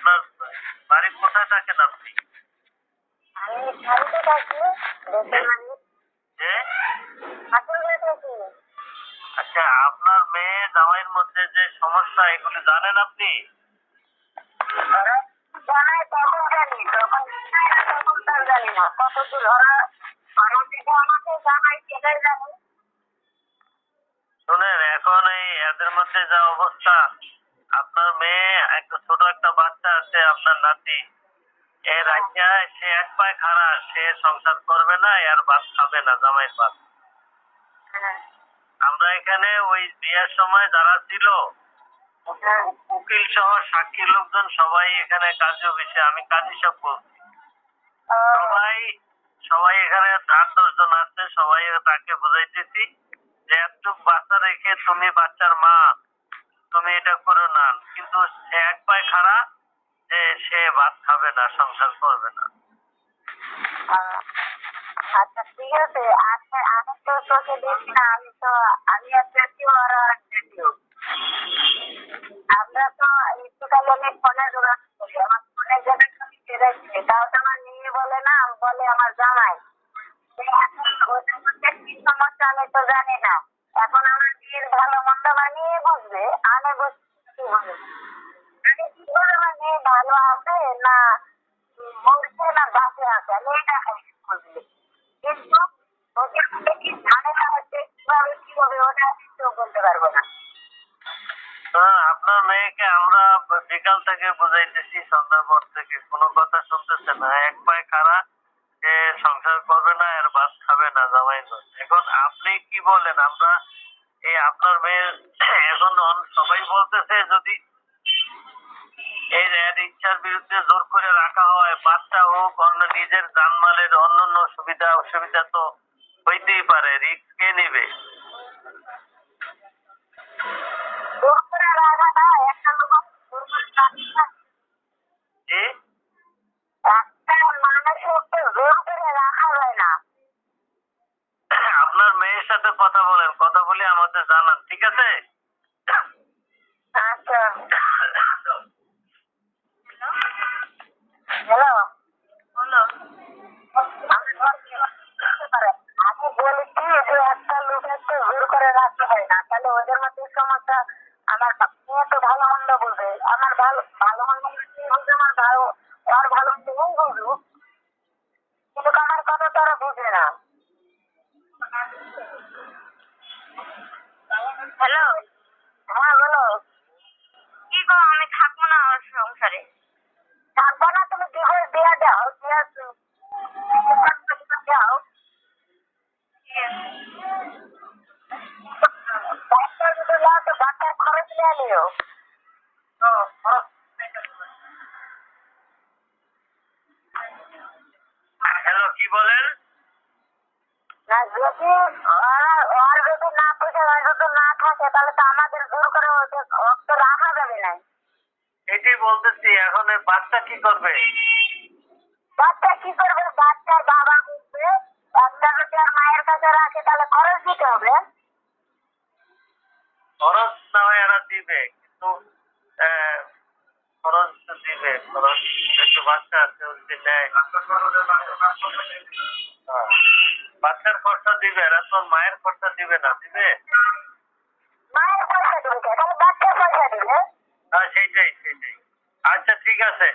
আপনার বাড়ি কোথায় থাকেন আপনি? যে আচ্ছা, আপনার মেয়ে জামাইয়ের মধ্যে যে সমস্যা এগুলি জানেন আপনি? জানাই তখন জানি, তখন তার জানি না কতদূর ওরা আমাকে জানাই সেটাই জানি। শুনেন, এখন এই এদের মধ্যে যা অবস্থা, আপনার মেয়ে একটা ছোট একটা বাচ্চা আছে, আপনার নাতি, এর আজ্ঞা সে এক পায়ে খাড়া, সে সংসার করবে না, এর ভাত খাবে না, জামাইয়ের ভাত। আমরা এখানে ওই বিয়ের সময় যারা ছিল, উকিল সহ সাক্ষী লোকজন সবাই এখানে কাজী অফিসে, আমি কাজী সব বলছি, সবাই এখানে 8-10 জন আছে, সবাই তাকে বুঝাইতেছি যে একটুক বাচ্চা রেখে তুমি বাচ্চার মা, তুমি এটা করো না, কিন্তু সে এক পায়ে খাড়া যে সে ভাত খাবে না, সংসার করবে না। আচ্ছা ঠিক আছে, আচ্ছা আমি তো তোকে দেখি না, আমি একটা ওরা আমরা তো একটুকালে আমি ফোনে যোগাযোগ করি, আমার ফোনে যোগাযোগ আমি তাও তো আমার মেয়ে বলে না, বলে আমার জামাই। ওদের মধ্যে কি সমস্যা আমি তো জানি না। এখন আমার মেয়ের ভালো মন্দ বানিয়ে বুঝবে, আমি বুঝতে হবে আমি কি করে আমার মেয়ে ভালো আছে না মরছে না বাঁচে আছে, আমি এটা বুঝলি। কিন্তু ওদের মধ্যে কি ঝামেলা হচ্ছে, কিভাবে ওটা আমি তো বলতে পারবো না। আপনার মেয়েকে আমরা বিকাল থেকে বুঝাইতেছি, সন্ধ্যার পর থেকে কোনো কথা শুনতেছে না, এক পায়ে খাড়া, সে সংসার করবে না, এর ভাত খাবে না, জামাই নয়। এখন আপনি কি বলেন? আমরা এই আপনার মেয়ে এখন সবাই বলতেছে যদি এর ইচ্ছার বিরুদ্ধে জোর করে রাখা হয়, বাচ্চা হোক, অন্য নিজের জানমালের অন্যান্য সুবিধা অসুবিধা তো হইতেই পারে, রিস্ক কে নিবে? আপনার মেয়ের সাথে কথা বলেন, কথা বলে আমাদের জানান, ঠিক আছে? আচ্ছা হ্যালো, বলো। আমি বলেছি যে একটা লোক একটু জোর করে রাখতে হয় না, তাহলে ওদের মধ্যে সমস্যা। আমার মেয়ে তো ভালো মন্দ বুঝে, আমার ভালো মন্দ বুঝে, আমার ভালো আর ভালো মন্দ বুঝুক, কিন্তু আমার কথা তো ওরা বুঝে না। হ্যালো, হ্যাঁ বলো। কি গো, আমি থাকবো না ওর সংসারে। থাকবো না? তুমি ডিভোর্স দিয়ে দাও, দাও। বাচ্চা যদি নাও তো বাচ্চার খরচ নিয়ে নিও। হ্যালো, কি বলেন? না, যদি ওর যদি না পয়সা যদি না থাকে, তাহলে তো আমাদের জোর করে তো রাখা যাবে না। এটাই বলতেছি, এখন এই বাচ্চা কি করবে? বাচ্চা কি করবে? বাচ্চার বাবা বুঝবে। বাচ্চা যদি আর মায়ের কাছে রাখে তাহলে খরচ দিতে হবে। খরচ না হয় এরা দিবে, কিন্তু খরচ তো দিবে, খরচ একটু বাচ্চা আছে যদি নেয়, বাচ্চার খরচা দিবে, এরা তো মায়ের খরচা দিবে না, দিবে? মায়ের পয়সা দিবে, তাহলে বাচ্চার পয়সা দিবে। হ্যাঁ, সেইটাই। আচ্ছা, ঠিক আছে।